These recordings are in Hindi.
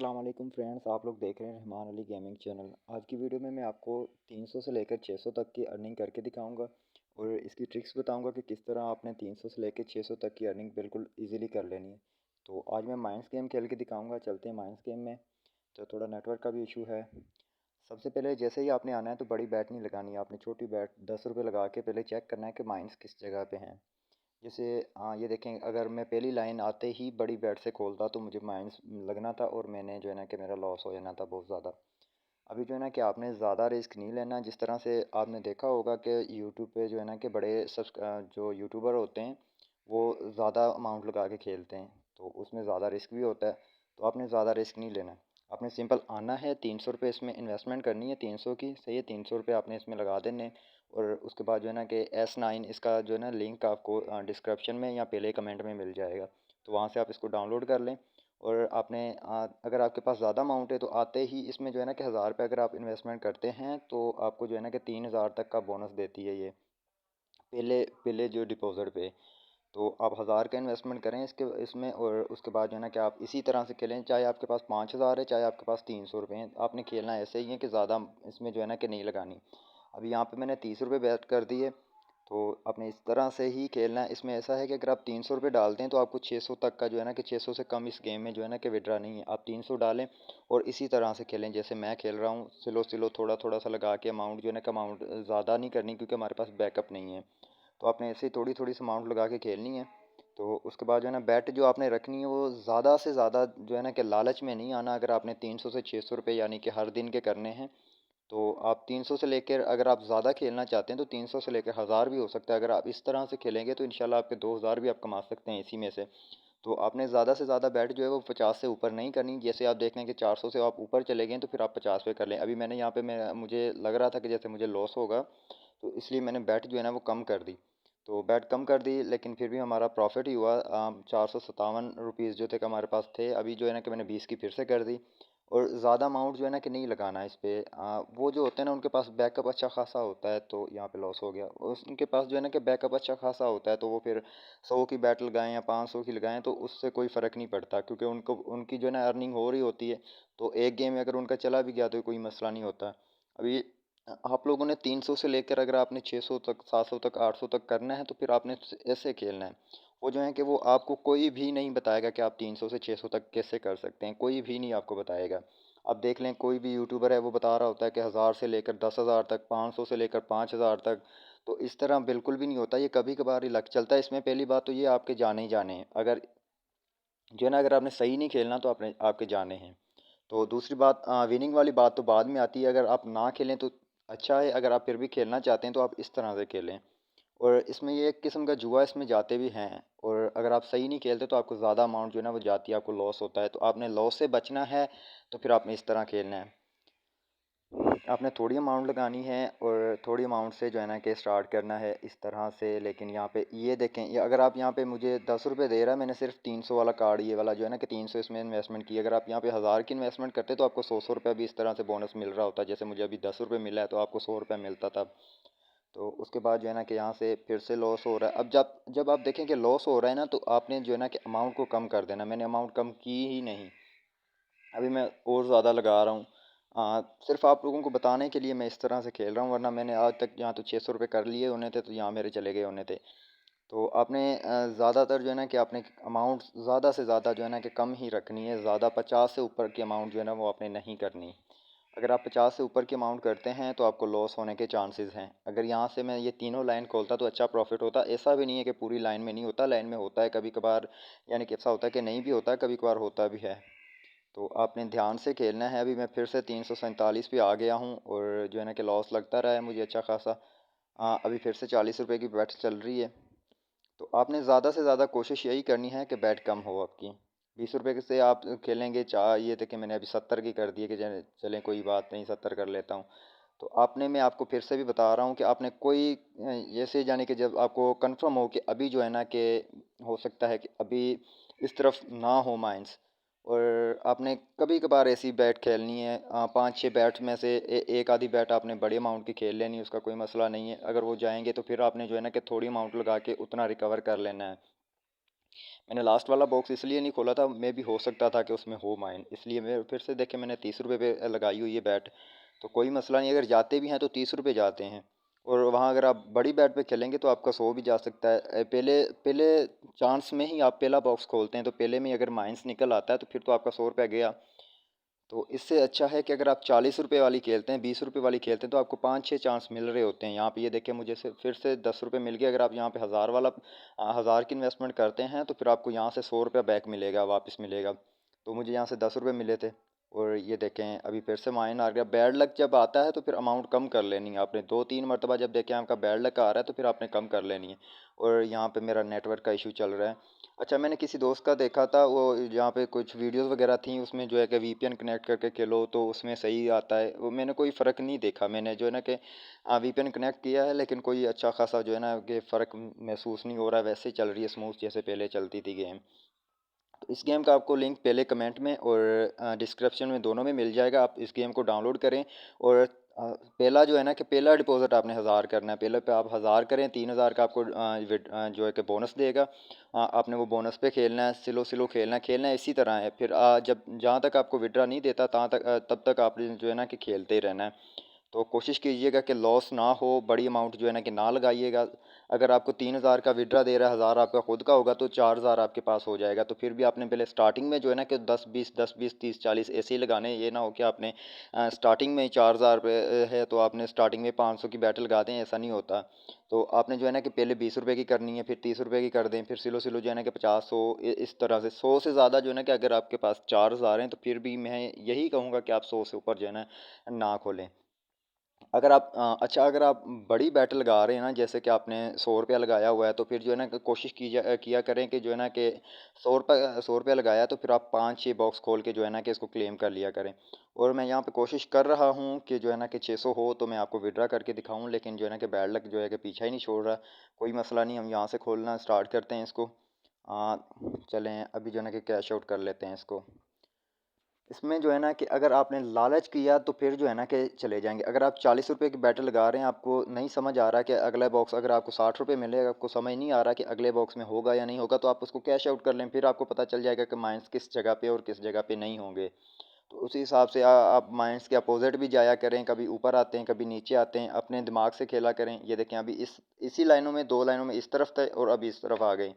अस्सलाम वालेकुम फ्रेंड्स, आप लोग देख रहे हैं रहमान अली गेमिंग चैनल। आज की वीडियो में मैं आपको 300 से लेकर 600 तक की अर्निंग करके दिखाऊंगा और इसकी ट्रिक्स बताऊंगा कि किस तरह आपने 300 से लेकर 600 तक की अर्निंग बिल्कुल इजीली कर लेनी है। तो आज मैं माइंस गेम खेल के दिखाऊंगा। चलते हैं माइंस गेम में। तो थोड़ा नेटवर्क का भी इशू है। सबसे पहले जैसे ही आपने आना है तो बड़ी बैट नहीं लगानी है, आपने छोटी बैट 10 रुपये लगा के पहले चेक करना है कि माइंस किस जगह पर हैं। जैसे ये देखें, अगर मैं पहली लाइन आते ही बड़ी बैट से खोलता तो मुझे माइनस लगना था और मैंने जो है ना कि मेरा लॉस हो जाना था बहुत ज़्यादा। अभी जो है ना कि आपने ज़्यादा रिस्क नहीं लेना। जिस तरह से आपने देखा होगा कि यूट्यूब पे जो है ना कि बड़े जो यूट्यूबर होते हैं वो ज़्यादा अमाउंट लगा के खेलते हैं, तो उसमें ज़्यादा रिस्क भी होता है। तो आपने ज़्यादा रिस्क नहीं लेना। आपने सिंपल आना है, 300 रुपये इसमें इन्वेस्टमेंट करनी है, 300 की सही है। 300 रुपये आपने इसमें लगा देने और उसके बाद जो है ना कि S9 इसका जो है ना लिंक आपको डिस्क्रिप्शन में या पहले कमेंट में मिल जाएगा, तो वहाँ से आप इसको डाउनलोड कर लें। और आपने अगर आपके पास ज़्यादा अमाउंट है तो आते ही इसमें जो है ना कि 1000 रुपये अगर आप इन्वेस्टमेंट करते हैं तो आपको जो है ना कि 3000 तक का बोनस देती है ये पहले पहले जो डिपॉजिट पे। तो आप 1000 का इन्वेस्टमेंट करें इसके इसमें और उसके बाद जो है ना कि आप इसी तरह से खेलें, चाहे आपके पास 5000 है चाहे आपके पास 300 रुपये हैं। आपने खेलना ऐसे ही है कि ज़्यादा इसमें जो है ना कि नहीं लगानी। अभी यहाँ पे मैंने 30 रुपये बेट कर दिए, तो आपने इस तरह से ही खेलना है। इसमें ऐसा है कि अगर आप 300 रुपये डालते हैं तो आपको 600 तक का जो है ना कि 600 से कम इस गेम में जो है ना कि विड्रा नहीं है। आप 300 डालें और इसी तरह से खेलें जैसे मैं खेल रहा हूँ, स्लो स्लो थोड़ा थोड़ा सा लगा के। अमाउंट जो है ना कि अमाउंट ज़्यादा नहीं करनी क्योंकि हमारे पास बैकअप नहीं है, तो आपने ऐसे ही थोड़ी थोड़ी सी अमाउंट लगा के खेलनी है। तो उसके बाद जो है ना बैट जो आपने रखनी है वो ज़्यादा से ज़्यादा जो है ना कि लालच में नहीं आना। अगर आपने 300 से 600 रुपये यानी कि हर दिन के करने हैं तो आप 300 से लेकर, अगर आप ज़्यादा खेलना चाहते हैं तो 300 से लेकर 1000 भी हो सकता है। अगर आप इस तरह से खेलेंगे तो इंशाल्लाह आपके 2000 भी आप कमा सकते हैं इसी में से। तो आपने ज़्यादा से ज़्यादा बैट जो है वो 50 से ऊपर नहीं करनी। जैसे आप देख लें कि 400 से आप ऊपर चले गए तो फिर आप 50 पे कर लें। अभी मैंने यहाँ पे मुझे लग रहा था कि जैसे मुझे लॉस होगा, तो इसलिए मैंने बैट जो है ना वो कम कर दी। तो बैट कम कर दी लेकिन फिर भी हमारा प्रॉफिट ही हुआ। 457 रुपीज़ जो थे कि हमारे पास थे। अभी जो है ना कि मैंने 20 की फिर से कर दी। और ज़्यादा अमाउंट जो है ना कि नहीं लगाना इस पे। वो जो होते हैं ना उनके पास बैकअप अच्छा खासा होता है, तो यहाँ पे लॉस हो गया। उनके पास जो है ना कि बैकअप अच्छा खासा होता है तो वो फिर 100 की बैट लगाएं या 500 की लगाएं तो उससे कोई फ़र्क नहीं पड़ता क्योंकि उनको उनकी जो है ना अर्निंग हो रही होती है। तो एक गेम में अगर उनका चला भी गया तो कोई मसला नहीं होता। अभी आप लोगों ने 300 से लेकर अगर आपने 600 तक, 700 तक, 800 तक करना है तो फिर आपने ऐसे खेलना है। वो जो है कि वो आपको कोई भी नहीं बताएगा कि आप 300 से 600 तक कैसे कर सकते हैं, कोई भी नहीं आपको बताएगा। अब देख लें, कोई भी यूट्यूबर है वो बता रहा होता है कि 1000 से लेकर 10,000 तक, 500 से लेकर 5000 तक। तो इस तरह बिल्कुल भी नहीं होता, ये कभी कभार ही लक चलता है। इसमें पहली बात तो ये आपके जाने ही जाने हैं। अगर जो है ना अगर आपने सही नहीं खेलना तो आपने आपके जाने हैं। तो दूसरी बात, विनिंग वाली बात तो बाद में आती है। अगर आप ना खेलें तो अच्छा है, अगर आप फिर भी खेलना चाहते हैं तो आप इस तरह से खेलें। और इसमें ये एक किस्म का जुआ इसमें जाते भी हैं, और अगर आप सही नहीं खेलते तो आपको ज़्यादा अमाउंट जो है ना वो जाती है, आपको लॉस होता है। तो आपने लॉस से बचना है तो फिर आपने इस तरह खेलना है। आपने थोड़ी अमाउंट लगानी है और थोड़ी अमाउंट से जो है ना कि स्टार्ट करना है इस तरह से। लेकिन यहाँ पे ये देखें, ये अगर आप यहाँ पे मुझे 10 रुपये दे रहा है, मैंने सिर्फ 300 वाला कार्ड ये वाला जो है ना कि 300 इसमें इन्वेस्टमेंट की। अगर आप यहाँ पे 1000 की इन्वेस्टमेंट करते तो आपको 100 रुपये भी इस तरह से बोनस मिल रहा होता। जैसे मुझे अभी 10 रुपये मिला है तो आपको 100 रुपये मिलता था। तो उसके बाद जो है ना कि यहाँ से फिर से लॉस हो रहा है। अब जब जब आप देखें कि लॉस हो रहा है ना तो आपने जो है ना कि अमाउंट को कम कर देना। मैंने अमाउंट कम की ही नहीं, अभी मैं और ज़्यादा लगा रहा हूँ। सिर्फ आप लोगों को बताने के लिए मैं इस तरह से खेल रहा हूँ, वरना मैंने आज तक यहाँ तो 600 रुपये कर लिए होने थे तो यहाँ मेरे चले गए होने थे। तो आपने ज़्यादातर जो है ना कि आपने अमाउंट ज़्यादा से ज़्यादा जो है ना कि कम ही रखनी है। ज़्यादा 50 से ऊपर की अमाउंट जो है ना वो आपने नहीं करनी। अगर आप 50 से ऊपर की अमाउंट करते हैं तो आपको लॉस होने के चांसेस हैं। अगर यहाँ से मैं ये तीनों लाइन खोलता तो अच्छा प्रॉफिट होता। ऐसा भी नहीं है कि पूरी लाइन में नहीं होता, लाइन में होता है कभी कभार। यानी कि ऐसा होता है कि नहीं भी होता है, कभी कभार होता भी है। तो आपने ध्यान से खेलना है। अभी मैं फिर से 347 पे आ गया हूँ और जो है ना कि लॉस लगता रहा है मुझे अच्छा खासा। अभी फिर से 40 रुपये की बेट चल रही है। तो आपने ज़्यादा से ज़्यादा कोशिश यही करनी है कि बैट कम हो आपकी। 20 रुपये से आप खेलेंगे, चाह ये थे कि मैंने अभी 70 की कर दी है कि चलें कोई बात नहीं 70 कर लेता हूँ। तो आपने, मैं आपको फिर से भी बता रहा हूँ कि आपने कोई जैसे जाने कि जब आपको कंफर्म हो कि अभी जो है ना कि हो सकता है कि अभी इस तरफ ना हो माइंस, और आपने कभी कभार ऐसी बैट खेलनी है। 5-6 बैट में से एक आधी बैट आपने बड़े अमाउंट की खेल लेनी है, उसका कोई मसला नहीं है। अगर वो जाएंगे तो फिर आपने जो है ना कि थोड़ी अमाउंट लगा के उतना रिकवर कर लेना है। मैंने लास्ट वाला बॉक्स इसलिए नहीं खोला था, मे भी हो सकता था कि उसमें हो माइन, इसलिए मैं फिर से देखे मैंने 30 रुपये पे लगाई हुई है बैट। तो कोई मसला नहीं, अगर जाते भी हैं तो 30 रुपये जाते हैं। और वहाँ अगर आप बड़ी बैट पे खेलेंगे तो आपका 100 भी जा सकता है। पहले पहले चांस में ही आप पहला बॉक्स खोलते हैं तो पहले में ही अगर माइनस निकल आता है तो फिर तो आपका 100 रुपया गया। तो इससे अच्छा है कि अगर आप 40 रुपये वाली खेलते हैं, 20 रुपये वाली खेलते हैं, तो आपको 5-6 चांस मिल रहे होते हैं। यहाँ पे ये देखें, मुझे से फिर से 10 रुपये मिल गए। अगर आप यहाँ पे 1000 वाला 1000 की इन्वेस्टमेंट करते हैं तो फिर आपको यहाँ से 100 रुपया बैक मिलेगा, वापस मिलेगा। तो मुझे यहाँ से 10 रुपये मिले थे। और ये देखें अभी फिर से माइन आ गया। बैड लक जब आता है तो फिर अमाउंट कम कर लेनी है आपने। 2-3 मरतबा जब देखें आपका बैड लक आ रहा है तो फिर आपने कम कर लेनी है। और यहाँ पे मेरा नेटवर्क का इशू चल रहा है। अच्छा, मैंने किसी दोस्त का देखा था, वो जहाँ पे कुछ वीडियोस वगैरह थी, उसमें जो है कि वीपीएन कनेक्ट करके खेलो तो उसमें सही आता है। वो मैंने कोई फ़र्क नहीं देखा। मैंने जो है ना कि वीपीएन कनेक्ट किया है, लेकिन कोई अच्छा खासा जो है ना कि फ़र्क महसूस नहीं हो रहा है। वैसे ही चल रही है स्मूथ जैसे पहले चलती थी गेम। तो इस गेम का आपको लिंक पहले कमेंट में और डिस्क्रिप्शन में, दोनों में मिल जाएगा। आप इस गेम को डाउनलोड करें। और पहला जो है ना कि पहला डिपॉजिट आपने 1000 करना है। पहले पे आप 1000 करें, 3000 का आपको जो है कि बोनस देगा। आपने वो बोनस पे खेलना है, स्लो स्लो खेलना है इसी तरह है। फिर जब जहाँ तक आपको विड्रा नहीं देता तब तक आपने जो है ना कि खेलते ही रहना है। तो कोशिश कीजिएगा कि लॉस ना हो, बड़ी अमाउंट जो है ना कि ना लगाइएगा। अगर आपको 3000 का विड्रा दे रहा है, 1000 आपका खुद का होगा तो 4000 आपके पास हो जाएगा। तो फिर भी आपने पहले स्टार्टिंग में जो है ना कि 10-20 10-20 30-40 ऐसे ही लगाने। ये ना हो कि आपने स्टार्टिंग में ही 4000 है तो आपने स्टार्टिंग में 500 की बैटल लगा दें, ऐसा नहीं होता। तो आपने जो है ना कि पहले 20 रुपये की करनी है, फिर 30 रुपये की कर दें, फिर सिलो सिलो जो है ना कि 50 100 इस तरह से 100 से ज़्यादा जो है ना कि अगर आपके पास 4000 हैं तो फिर भी मैं यही कहूँगा कि आप 100 से ऊपर जो है ना खोलें। अगर आप अच्छा, अगर आप बड़ी बैट लगा रहे हैं ना, जैसे कि आपने 100 रुपया लगाया हुआ है, तो फिर जो है ना कि कोशिश किया करें कि जो है ना कि 100 रुपया लगाया तो फिर आप 5-6 बॉक्स खोल के जो है ना कि इसको क्लेम कर लिया करें। और मैं यहाँ पे कोशिश कर रहा हूँ कि जो है ना कि 600 हो तो मैं आपको विड्रा करके दिखाऊँ, लेकिन जो है ना कि बैड लक जो है कि पीछा ही नहीं छोड़ रहा। कोई मसला नहीं, हम यहाँ से खोलना स्टार्ट करते हैं इसको। चलें अभी जो है ना कि कैश आउट कर लेते हैं इसको। इसमें जो है ना कि अगर आपने लालच किया तो फिर जो है ना कि चले जाएँगे। अगर आप 40 रुपए की बैटल लगा रहे हैं, आपको नहीं समझ आ रहा कि अगला बॉक्स, अगर आपको 60 रुपए मिले, आपको समझ नहीं आ रहा कि अगले बॉक्स में होगा या नहीं होगा, तो आप उसको कैश आउट कर लें। फिर आपको पता चल जाएगा कि माइनस किस जगह पे और किस जगह पे नहीं होंगे। तो उसी हिसाब से आप माइनस के अपोज़िट भी जाया करें, कभी ऊपर आते हैं, कभी नीचे आते हैं, अपने दिमाग से खेला करें। ये देखें अभी इसी लाइनों में 2 लाइनों में इस तरफ थे और अभी इस तरफ आ गए।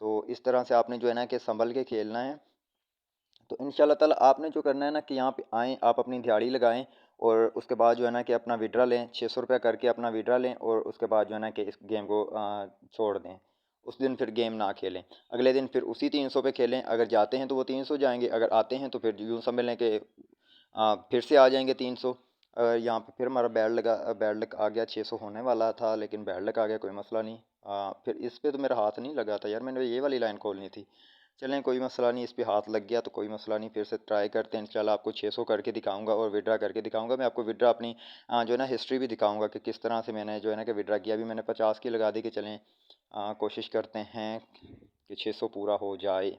तो इस तरह से आपने जो है ना कि सँभल के खेलना है। तो इंशाल्लाह ताला आपने जो करना है ना कि यहाँ पे आएँ, आप अपनी दिहाड़ी लगाएँ और उसके बाद जो है ना कि अपना विड्रा लें, 600 रुपया करके अपना विड्रा लें और उसके बाद जो है ना कि इस गेम को छोड़ दें। उस दिन फिर गेम ना खेलें। अगले दिन फिर उसी 300 पे खेलें। अगर जाते हैं तो वो 300 जाएँगे, अगर आते हैं तो फिर यूँ समझ लें कि फिर से आ जाएँगे 300। यहाँ पे फिर हमारा बैड लक आ गया, 600 होने वाला था लेकिन बैड लक आ गया, कोई मसला नहीं। फिर इस पे तो मेरा हाथ नहीं लगा था यार, मैंने ये वाली लाइन खोलनी थी। चलें कोई मसला नहीं, इस पे हाथ लग गया तो कोई मसला नहीं, फिर से ट्राई करते हैं। इंशाल्लाह आपको 600 करके दिखाऊँगा और विड्रा करके दिखाऊँगा। मैं आपको विड्रा अपनी जो है ना हिस्ट्री भी दिखाऊँगा कि किस तरह से मैंने जो है ना कि विड्रा किया। अभी मैंने 50 की लगा दी कि चलें कोशिश करते हैं कि 600 पूरा हो जाए।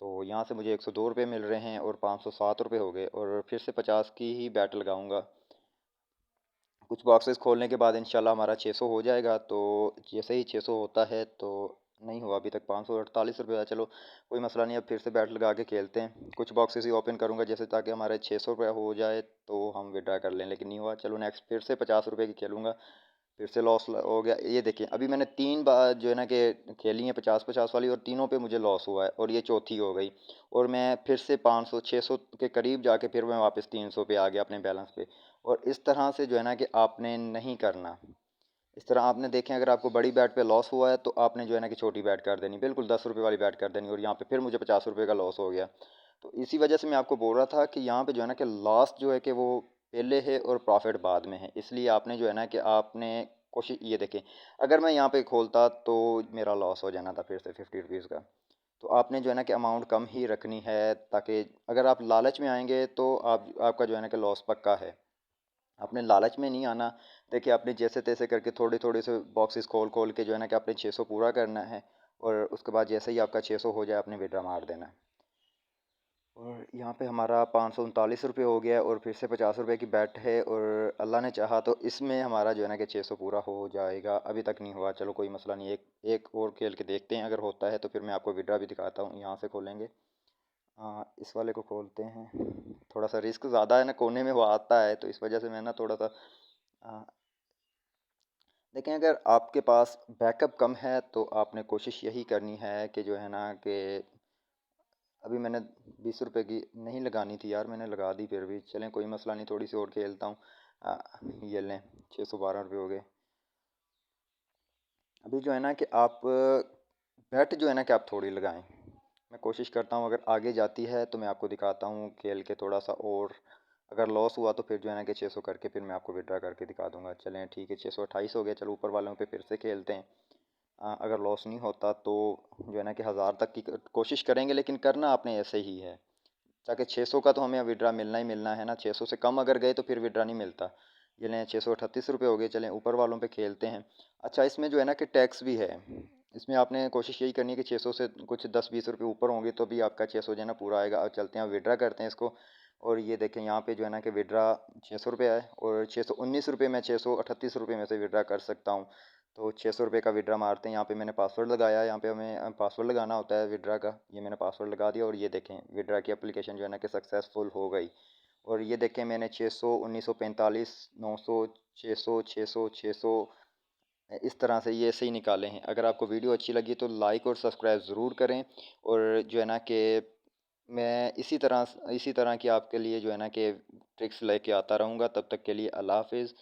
तो यहाँ से मुझे 102 रुपये मिल रहे हैं और 507 रुपये हो गए और फिर से 50 की ही बैट लगाऊँगा। कुछ बॉक्सेस खोलने के बाद इंशाल्लाह हमारा 600 हो जाएगा। तो जैसे ही 600 होता है तो नहीं हुआ अभी तक, 548 रुपये हुआ। चलो कोई मसला नहीं, अब फिर से बैट लगा के खेलते हैं। कुछ बॉक्सेस ही ओपन करूँगा जैसे, ताकि हमारे 600 रुपये हो जाए तो हम विड्रा कर लें, लेकिन नहीं हुआ। चलो नेक्स्ट फिर से 50 रुपये की खेलूँगा, फिर से लॉस हो गया। ये देखिए अभी मैंने 3 बार जो है ना कि खेली है 50-50 वाली और तीनों पे मुझे लॉस हुआ है और ये चौथी हो गई। और मैं फिर से 500-600 के करीब जाके फिर मैं वापस 300 पे आ गया अपने बैलेंस पे। और इस तरह से जो है ना कि आपने नहीं करना। इस तरह आपने देखें, अगर आपको बड़ी बैट पे लॉस हुआ है तो आपने जो है ना कि छोटी बैट कर देनी, बिल्कुल 10 रुपये वाली बैट कर देनी। और यहाँ पे फिर मुझे 50 रुपये का लॉस हो गया। तो इसी वजह से मैं आपको बोल रहा था कि यहाँ पे जो है ना कि लॉस जो है कि वो पहले है और प्रॉफिट बाद में है। इसलिए आपने जो है ना कि आपने कोशिश, ये देखें अगर मैं यहाँ पे खोलता तो मेरा लॉस हो जाना था फिर से 50 रुपीज़ का। तो आपने जो है ना कि अमाउंट कम ही रखनी है, ताकि अगर आप लालच में आएंगे तो आपका जो है ना कि लॉस पक्का है। आपने लालच में नहीं आना। देखिए आपने जैसे तैसे करके थोड़े थोड़े से बॉक्सेस खोल खोल के जो है ना कि आपने 600 पूरा करना है। और उसके बाद जैसे ही आपका 600 हो जाए आपने विड्रा मार देना है। और यहाँ पे हमारा 539 रुपये हो गया और फिर से 50 रुपये की बेट है और अल्लाह ने चाहा तो इसमें हमारा जो है ना कि 600 पूरा हो जाएगा। अभी तक नहीं हुआ, चलो कोई मसला नहीं, एक एक और खेल के देखते हैं, अगर होता है तो फिर मैं आपको विड्रा भी दिखाता हूँ। यहाँ से खोलेंगे, इस वाले को खोलते हैं। थोड़ा सा रिस्क ज़्यादा है ना, कोने में वो आता है तो इस वजह से मैं ना थोड़ा सा देखें, अगर आपके पास बैकअप कम है तो आपने कोशिश यही करनी है कि जो है ना कि अभी मैंने 20 रुपए की नहीं लगानी थी यार, मैंने लगा दी, फिर भी चलें कोई मसला नहीं, थोड़ी सी और खेलता हूँ। ये लें, 612 रुपये हो गए। अभी जो है ना कि आप बैट जो है ना कि आप थोड़ी लगाएं। मैं कोशिश करता हूँ अगर आगे जाती है तो मैं आपको दिखाता हूँ खेल के थोड़ा सा, और अगर लॉस हुआ तो फिर जो है ना कि 600 करके फिर मैं आपको विड्रा करके दिखा दूंगा। चलें ठीक है, 628 हो गया, चलो ऊपर वालों पे फिर से खेलते हैं। अगर लॉस नहीं होता तो जो है ना कि 1000 तक की कोशिश करेंगे, लेकिन करना आपने ऐसे ही है ताकि 600 का तो हमें विड्रा मिलना ही मिलना है ना। 600 से कम अगर गए तो फिर विड्रा नहीं मिलता। ये लें, 638 रुपये हो गए। चलें ऊपर वालों पे खेलते हैं। अच्छा, इसमें जो है ना कि टैक्स भी है। इसमें आपने कोशिश यही करनी है कि 600 से कुछ 10-20 रुपये ऊपर होंगे तो भी आपका 600 जो है ना पूरा आएगा। अब चलते हैं, विड्रा करते हैं इसको। और ये देखें यहाँ पे जो है ना कि विड्रा 600 रुपये है और 619 रुपये में 638 रुपये में से विड्रा कर सकता हूँ। तो 600 रुपये का विड्रा मारते हैं। यहाँ पे मैंने पासवर्ड लगाया है, यहाँ पे हमें पासवर्ड लगाना होता है विड्रा का। ये मैंने पासवर्ड लगा दिया और ये देखें विड्रा की एप्लीकेशन जो है ना कि सक्सेसफुल हो गई। और ये देखें मैंने 600, 1945, 900, 600, 600, 600 इस तरह से ये सही निकाले हैं। अगर आपको वीडियो अच्छी लगी तो लाइक और सब्सक्राइब ज़रूर करें। और जो है ना कि मैं इसी तरह की आपके लिए जो है ना कि ट्रिक्स लेके आता रहूँगा। तब तक के लिए अल्लाह हाफ़िज़।